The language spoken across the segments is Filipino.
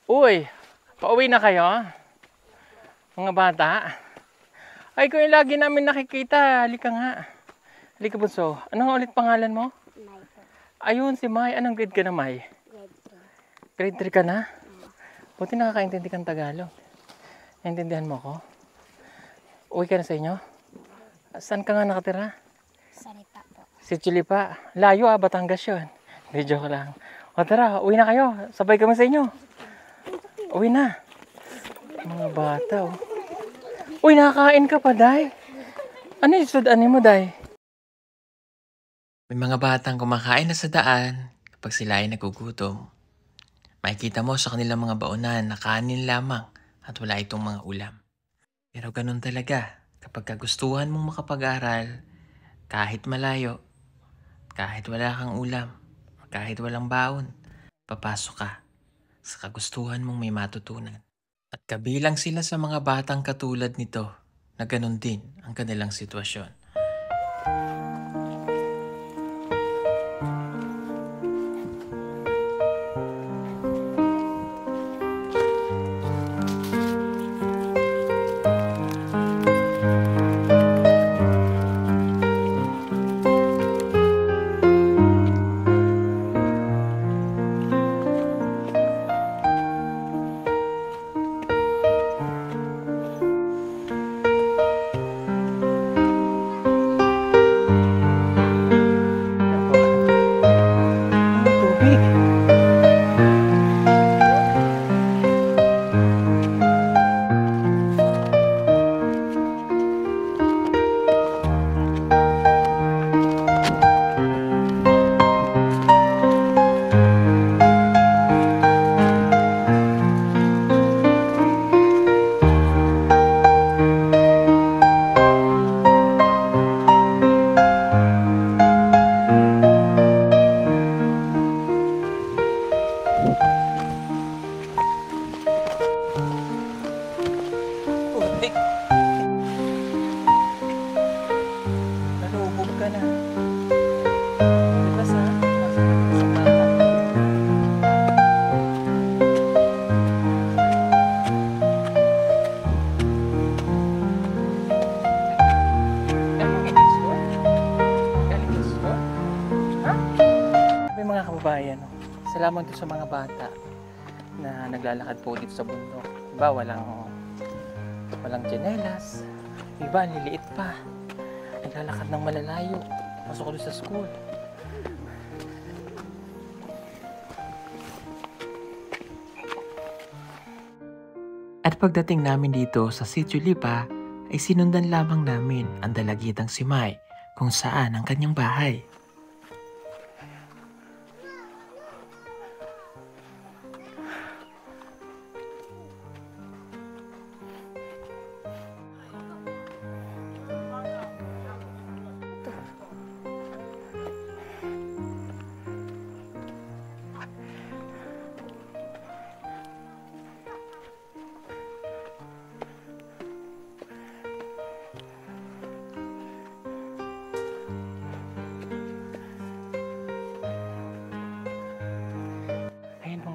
Uy, pauwi na kayo, mga bata? Ay, kung yung lagi namin nakikita, halika nga. Halika bunso. Ano nga ulit pangalan mo? May po. Ayun, si May. Anong grade ka na, May? Grade 3. Grade 3 ka na? Buti nakakaintindi kang Tagalog. Naintindihan mo ko? Uwi ka na sa inyo? Saan ka nga nakatira? Saripa po. Si Chilipa. Layo Batangas yun. Hindi, joke lang. O tara, uwi na kayo. Sabay kami sa inyo. Uwi na. Mga bata, oh. Uy, nakakain ka pa, Day. Ano yung sudanin mo, Day? May mga batang kumakain na sa daan kapag sila ay nagugutom. Makikita mo sa kanilang mga baonan na kanin lamang at wala itong mga ulam. Pero ganun talaga kapag kagustuhan mong makapag-aral, kahit malayo, kahit wala kang ulam, kahit walang baon, papasok ka sa kagustuhan mong may matutunan. At kabilang sila sa mga batang katulad nito na ganun din ang kanilang sitwasyon. Nalubog ka na. Bukas ha. Sa bata. Galing ka school? Galing ka school? Ha? Sabi mga kababayan, salamat po sa mga bata na naglalakad po dito sa bundok. Iba walang tsinelas. Iba liliit pa. Naglalakad ng malalayo. Pasok doon sa school. At pagdating namin dito sa Sitio Lipa, ay sinundan lamang namin ang dalagitang si May kung saan ang kanyang bahay.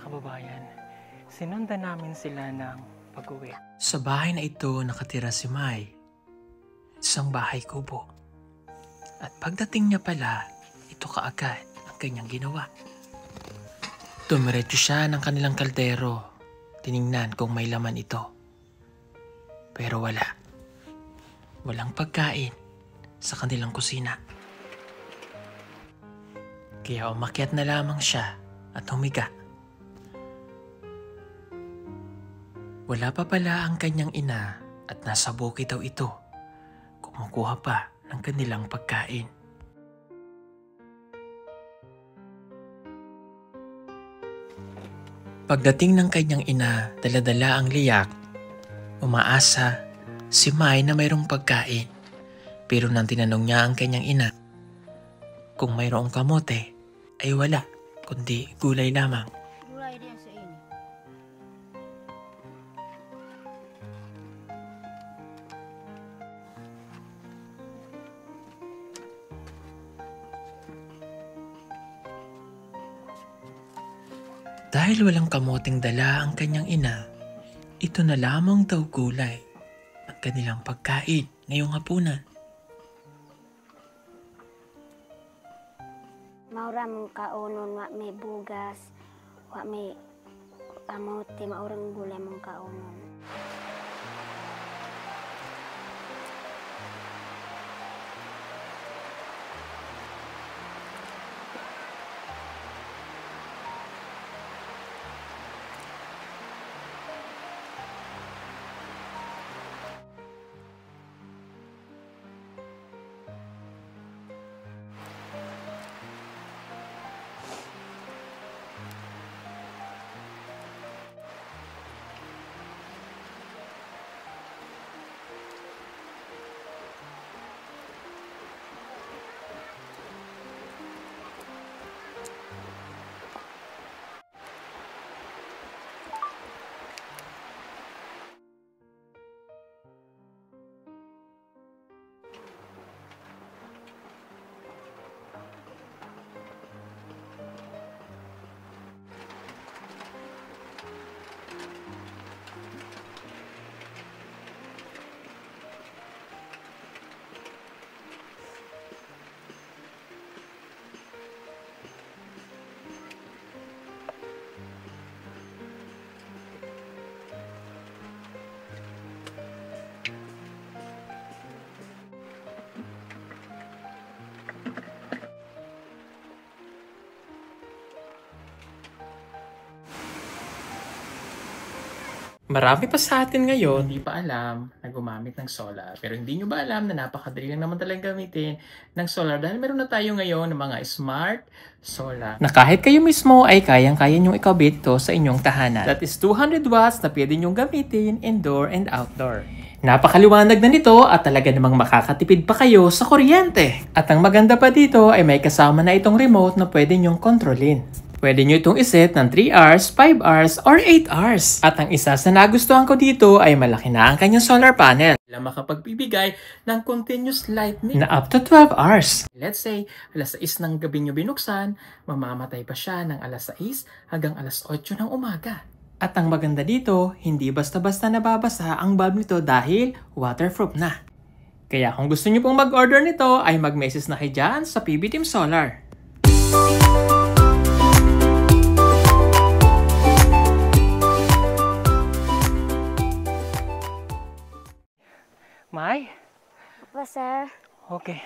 Kababayan, sinundan namin sila ng pag-uwi. Sa bahay na ito nakatira si May. Isang bahay kubo. At pagdating niya pala, ito kaagad ang kanyang ginawa. Tumiretso siya ng kanilang kaldero. Tiningnan kung may laman ito. Pero wala. Walang pagkain sa kanilang kusina. Kaya umakyat na lamang siya at humiga. Wala pa pala ang kanyang ina at nasa bukid daw ito. Kumukuha pa ng kanilang pagkain. Pagdating ng kanyang ina, dala-dala ang liyak. Umaasa si May na mayroong pagkain. Pero nang tinanong niya ang kanyang ina kung mayroong kamote, ay wala, kundi gulay lamang. Gulay din sa ini. Dahil walang kamoting dala ang kanyang ina, ito na lamang daw gulay ang kanilang pagkain ngayong hapunan. Maura mong kaunon, wa may bugas, wa may kamote, maurang gulay mong kaunon. Marami pa sa atin ngayon hindi pa alam na gumamit ng solar. Pero hindi nyo ba alam na napakadali lang naman talagang gamitin ng solar dahil meron na tayo ngayon ng mga smart solar. Na kahit kayo mismo ay kayang-kaya nyong ikabit ito sa inyong tahanan. That is 200 watts na pwede nyong gamitin indoor and outdoor. Napakaliwanag na nito at talaga namang makakatipid pa kayo sa kuryente. At ang maganda pa dito ay may kasama na itong remote na pwede nyong kontrolin. Pwede nyo itong iset ng 3 hours, 5 hours, or 8 hours. At ang isa sa nagustuhan ko dito ay malaki na ang kanyang solar panel. Na makapagbibigay ng continuous lightning na up to 12 hours. Let's say, alas 6 ng gabi nyo binuksan, mamamatay pa siya ng alas 6 hanggang alas 8 ng umaga. At ang maganda dito, hindi basta-basta nababasa ang bulb nito dahil waterproof na. Kaya kung gusto nyo pong mag-order nito, ay mag-message na kayo dyan sa PB Team Solar. May? Opo, sir. Okay.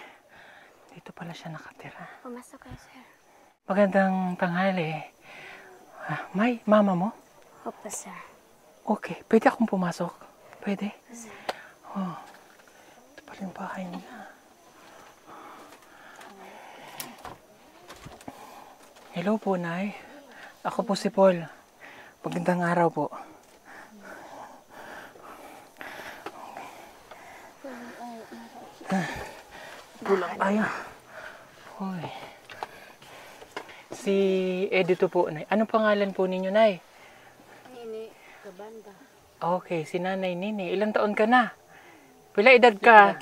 Dito pala siya nakatira. Pumasok kayo, sir. Magandang tanghali. May, mama mo? Opo, sir. Okay. Pwede akong pumasok? Pwede? Sir. Oh. Ito pala yung bahay nila. Hello po, Nay. Ako po si Paul. Magandang araw po. Pulang tayo. Hoy. Si Edito po, Nay. Anong pangalan po ninyo, Nay? Nini, kabanda. Okay, si Nanay Nini. Ilang taon ka na? Pila edad ka?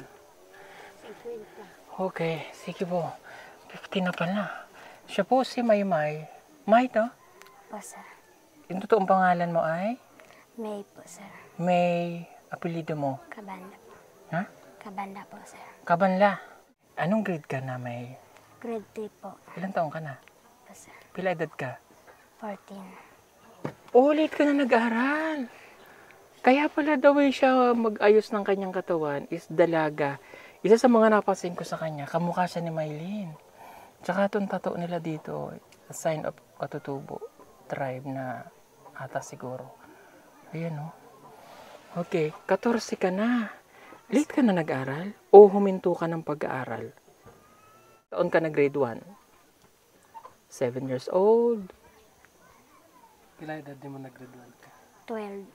50. Okay, sige po. 50 na pala. Siya po si Maymay. May to? Opo, sir. Yung totoong pangalan mo ay? May po, sir. May apelido mo. Kabanda po. Ha? Kabanda po, sir. Kabanla. Anong grade ka na, May? Grade 3 po. Ilang taon ka na? Opo, sir. Pila edad ka? 14. Oh, late ka na nag-aaral. Kaya pala daw siya mag-ayos ng kanyang katawan is dalaga. Isa sa mga napansin ko sa kanya, kamukha siya ni Maylene. Tsaka itong tattoo nila dito, a sign of Katutubo tribe na ata siguro. Ayan o. Okay, 14 ka na. Late ka na nag-aral? O huminto ka ng pag-aaral? Taon ka na grade 1? 7 years old? Pila edad di mo nag-grade 1 ka? 12.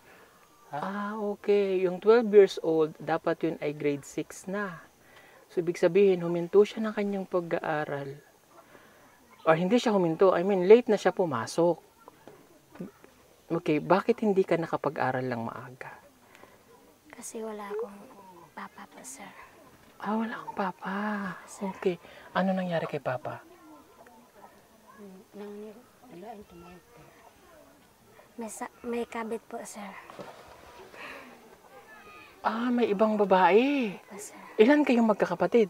Okay. Yung 12 years old, dapat yun ay grade 6 na. So, ibig sabihin, huminto siya ng kanyang pag-aaral. Or hindi siya huminto. I mean, late na siya pumasok. Okay, bakit hindi ka nakapag-aral lang maaga? Kasi wala akong papa po, sir. Wala kang papa. Okay. Ano nangyari kay papa? May kabit po, sir. Ah, may ibang babae. Po, sir. Ilan kayong magkakapatid?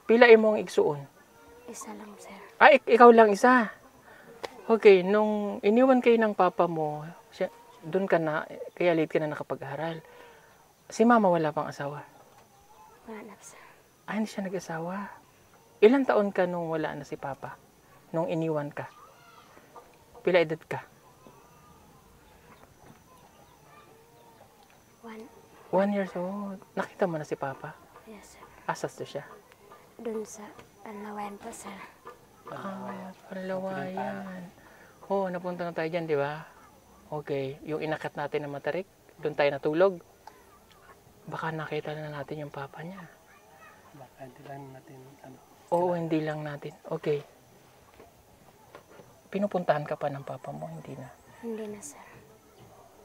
Pila imong igsuon? Isa lang, sir. Ah, ikaw lang isa. Okay, nung iniwan kayo ng papa mo, doon ka na, kaya late ka na nakapag-aral. Si mama wala pang asawa? Wala na, sir. Ah, hindi siya nag-asawa. Ilang taon ka nung wala na si papa? Nung iniwan ka? Pila edad ka? 1 years old. Nakita mo na si papa? Yes, sir. Asas to siya? Doon sa Palawan po, sir. Ah, Palawayan. Oh, napunta na tayo dyan, di ba? Okay, yung inakat natin na Matarik, doon tayo natulog. Baka nakita na natin yung papa niya. Baka hindi lang natin, Oo, hindi lang natin. Okay. Pinupuntahan ka pa ng papa mo, hindi na. Hindi na, sir.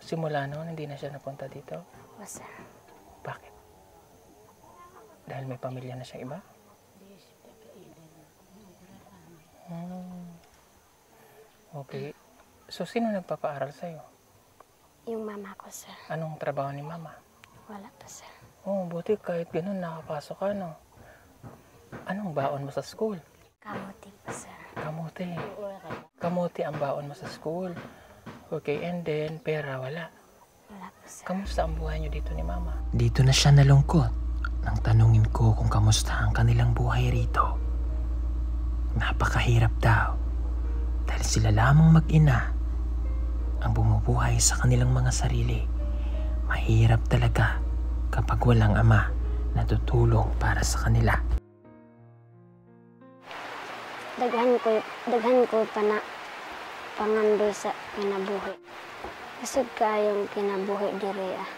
Simula noon, hindi na siya napunta dito. Po, sir. Bakit? Dahil may pamilya na siyang iba? Okay. So, sino nagpapaaral sa'yo? Yung mama ko, sir. Anong trabaho ni mama? Wala pa, sir. Oh, buti kahit ganun nakapasok ka, no? Anong baon mo sa school? Kamuti po, sir. Kamuti. Kamuti ang baon mo sa school. Okay, and then, pera wala. Wala po, sir. Kamusta ang buhay niyo dito ni mama? Dito na siya nalungkot nang tanungin ko kung kamusta ang kanilang buhay rito. Napakahirap daw dahil sila lamang mag-ina ang bumubuhay sa kanilang mga sarili. Mahirap talaga kapag walang ama na tutulong para sa kanila. Daghan ko pa na pangandoy sa kinabuhi. Kasud kayong kinabuhi diri ah.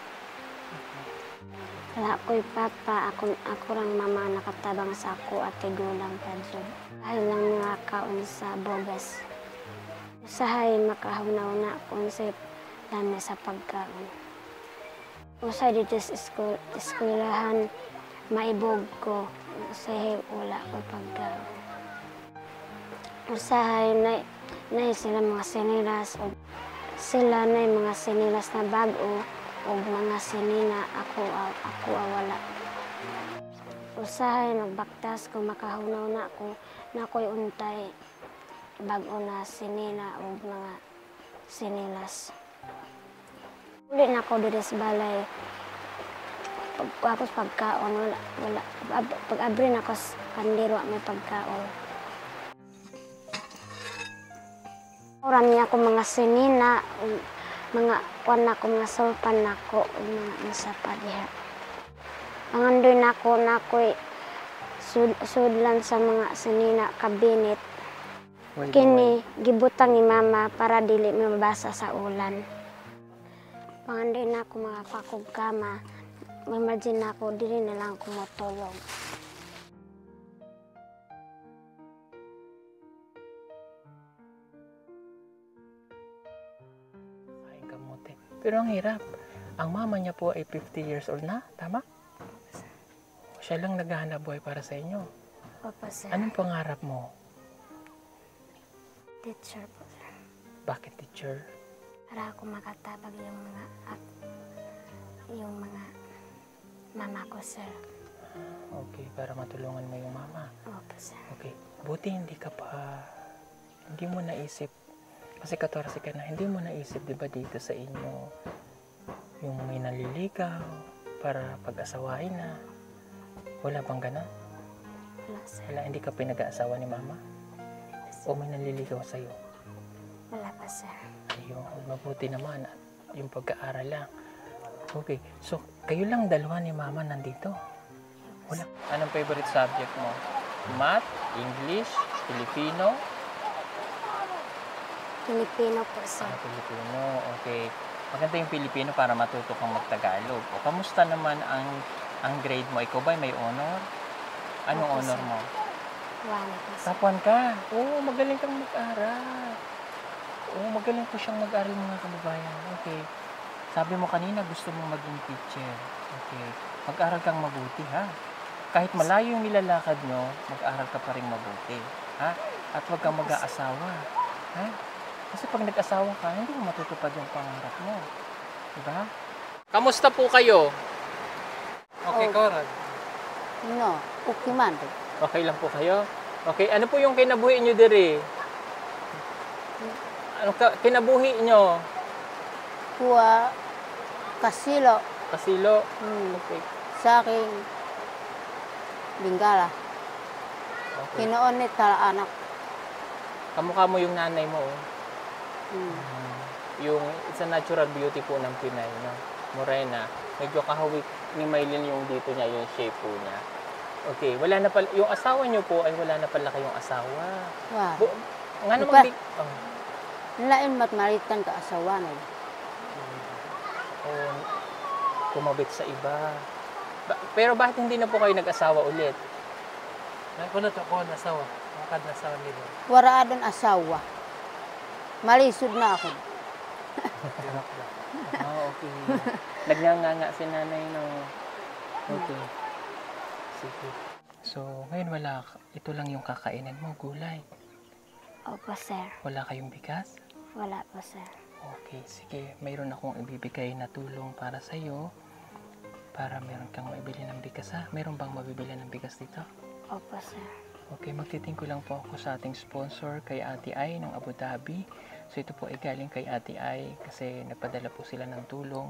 Wala ko'y papa, ako rang mama nakatabang sa ako at tigulang kadlog. Kahit lang nakakaon sa bogas. Usahay makahunaw-na kung sa lami sa pagkaon. Usay dito sa eskwelahan, maibog ko. Usahay wala ko pagkaon. Usahay na sila mga sinilas o sila na mga sinilas na bago o mga sinina ako wala. Usahay nagbaktas ko makahunaw na ako na ako'y untay bago na sinina o mga sinilas. Uli na ako dito sa balay. Pagkapos pagkaon wala. Pag-abri na ako sa kandiro may pagkaon. Oran niya ako mga sinina, mga kuan na ko, mga sulpan na ko, mga masapa diha. Pangandoy na ako'y sudlan sa mga sinina kabinet. Kini gibutang ni mama para dili mabasa sa ulan. Pangandoy na ako mga pakog kama, imagine na ako dili na lang ako matulog. Kamuti. Pero ang hirap. Ang mama niya po ay 50 years old na, tama? Siya lang naghahanap buhay para sa inyo. Opo, sir. Anong pangarap mo? Teacher po, sir. Bakit teacher? Para ako makatabag yung mga mama ko, sir. Okay, para matulungan mo yung mama. Opo, sir. Okay, buti hindi mo naisip, kasi 14 ka na, hindi mo naisip, di ba, dito sa inyo, yung may naliligaw, para pag-asawain na. Wala bang ganon? Wala, sir. Wala, hindi ka pinag-aasawa ni mama? O may naliligaw sa'yo? Wala pa, sir. Ayun, mabuti naman at yung pag-aaral lang. Okay, so kayo lang dalawa ni mama nandito? Wala. Anong favorite subject mo? Math, English, Filipino? Filipino po, sir. Filipino, okay. Maganda yung Filipino para matuto kang magtagalog. O kamusta naman ang grade mo? Ikaw ba may honor? Anong Opo, honor sir. mo? Wala po, sir. Top 1 ka? Oo, magaling kang mag-aral. Oo, magaling po siyang mag-aral mga kababayan. Okay. Sabi mo kanina gusto mong maging teacher. Okay. Mag-aral kang mabuti, ha? Kahit malayo yung nilalakad nyo, mag-aral ka pa rin mabuti. Ha? At huwag kang mag-aasawa. Ha? Kasi pag nag-asawa ka, hindi mo matutupad yung pangarap mo. Diba? Kamusta po kayo? Okay, Oh. Coral. No, okay man. Okay lang po kayo? Okay, ano po yung kinabuhi nyo diri? Ano kinabuhi nyo? Kuha kasilo Kasilo? hmm, Okay. sa aking Bingala. Okay. Kinoon ni tala anak. Kamukha mo yung nanay mo. Oh. Hmm. Yung it's a natural beauty po ng Pinay, no? Morena. Medyo kahawik ni Maylin yung dito niya, yung shape po niya. Okay, wala na pala, yung asawa niyo po ay wala na pala kayong asawa. Wah, Nga naman Iba. di... Oh. lain mat malitan ka asawa na. Oh, kumabit sa iba. Pero bakit hindi na po kayo nag-asawa ulit? Ako na to, ako nasawa. Makad nasawa nila. Wara adon asawa. Malisod na ako. Okay. Nagnganga si nanay, no? Okay. Sige. So, ngayon wala, ito lang yung kakainin mo, gulay. Opo, sir. Wala kayong bigas? Wala po, sir. Okay, sige. Mayroon akong ibibigay na tulong para sa'yo. Para meron kang mabili ng bigas, ha? Mayroon bang mabibili ng bigas dito? Opo, sir. Okay, magtitingko lang po ako sa ating sponsor kay Ate Ai ng Abu Dhabi. So ito po ay galing kay Ate Ai kasi nagpadala po sila ng tulong.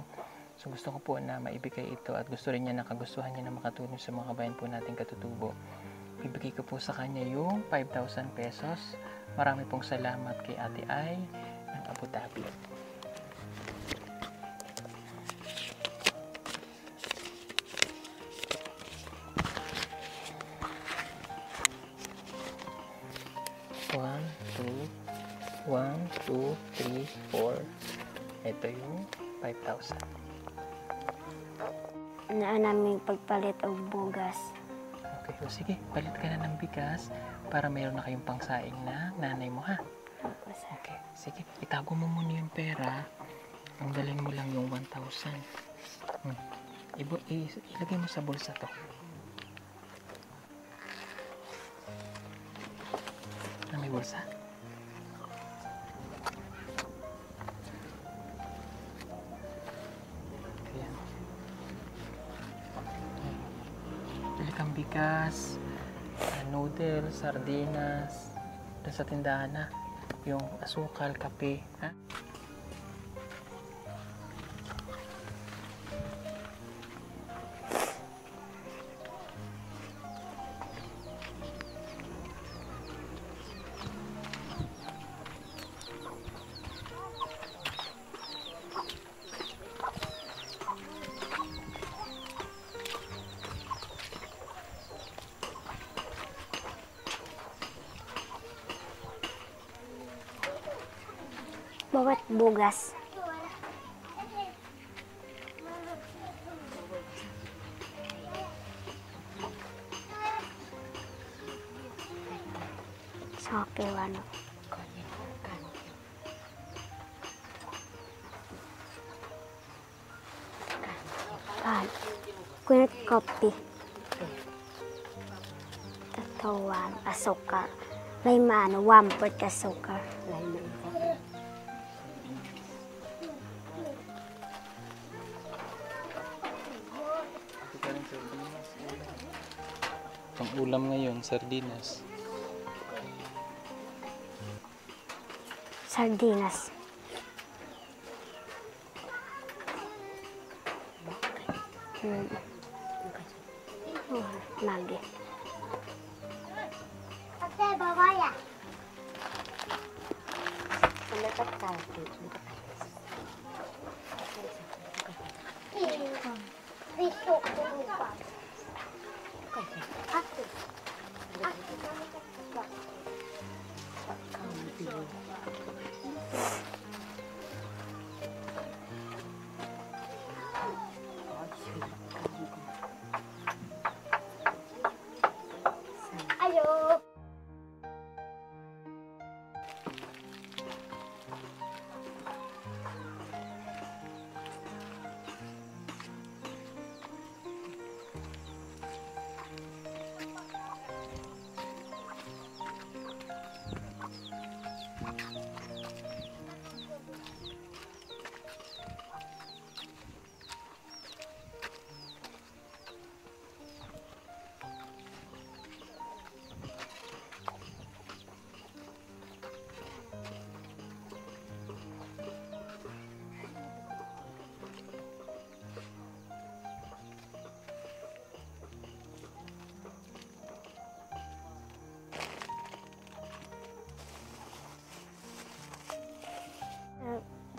So gusto ko po na maibigay ito at gusto rin niya na kagustuhan niya na makatulong sa mga kabayan po nating katutubo. Ibigay ko po sa kanya yung 5,000 pesos. Marami pong salamat kay Ate Ai ng Abu Dhabi. One, two, three, four. Ito yung 5,000. Na namin pagpalit og bugas. Okay, so sige, palit ka na ng bigas para mayroon na kayong pangsaing na nanay mo, ha? Opo, sir. Okay, sige, itago mo muna yung pera. Ang dalhin mo lang yung 1,000. Ilagay mo sa bulsa to. Na may bulsa? Ayan. Bili kang bigas, noodles, sardinas, doon sa tindahan na. Yung asukal, kape, ha? Bawat bugas. Sa kiwano. Kunit kopi. Tatawan, asukar. Layman, wampert asukar. Ang ulam ngayon, sardinas. Sardinas. Magi.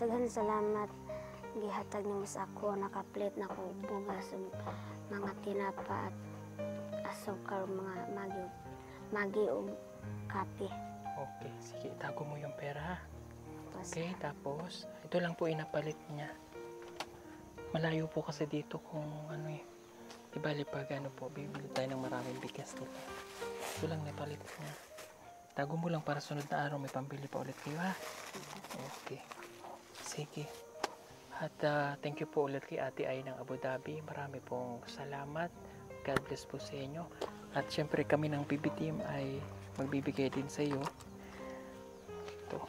Daghan salamat gihatag nimo sa ako, nakaplit na ko bugas ug mga tinapa at asukal, mga magi ug kape. Okay, sige, itago mo yung pera ha. Opo, sir. Okay, tapos, ito lang po inapalit niya. Malayo po kasi dito kung ano eh. Di bali pag ano po, bibili tayo ng maraming bigas dito. Ito lang napalit niya. Tago mo lang para sunod na araw may pambili pa ulit kayo ha. Okay. Sige. At thank you po ulit kay Ate Ay ng Abu Dhabi. Marami pong salamat. God bless po sa inyo. At syempre kami ng PB Team ay magbibigay din sa iyo. Ito.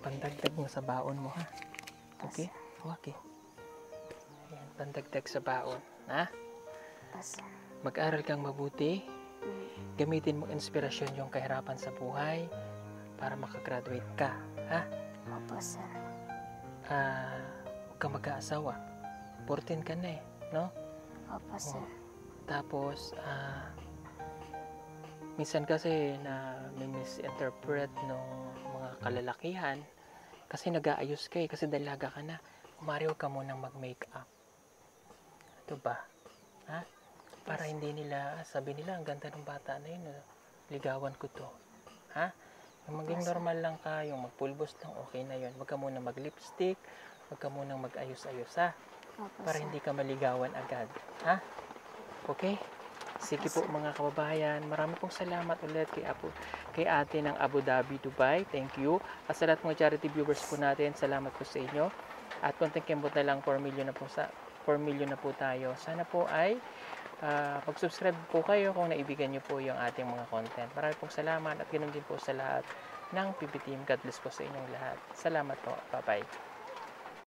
Pandagdag mo sa baon mo ha. Okay? Okay. Ayan, pandagdag sa baon. Ha? Opo, sir. Mag-aral kang mabuti. Gamitin mo inspirasyon yung kahirapan sa buhay para makagraduate ka. Ha? Opo, sir. Huwag kang mag-aasawa. 14 ka na eh. No? Opo, sir. Tapos, minsan kasi na may misinterpret ng mga kalalakihan kasi nag-aayos ka eh, kasi dalaga ka na. Umari ka munang mag-makeup. Ito ba? Ha? Para hindi nila, sabi nila, ang ganda ng bata na yun. Ligawan ko to. Ha? Yung maging normal lang ka, yung magpulbos lang, okay na yun. Huwag ka munang mag-lipstick, huwag ka munang mag-ayos-ayos ha. Opo, Para sir. hindi ka maligawan agad. Ha? Okay? Sige po mga kababayan, marami pong salamat ulit kay ate ng Abu Dhabi, Dubai. Thank you. At sa lahat mga charity viewers po natin, salamat po sa inyo. At konting kembot na lang, 4 million na po tayo. Sana po ay mag-subscribe po kayo kung naibigan nyo po yung ating mga content. Marami pong salamat at ganoon din po sa lahat ng PB Team. God bless po sa inyong lahat. Salamat po. Bye-bye.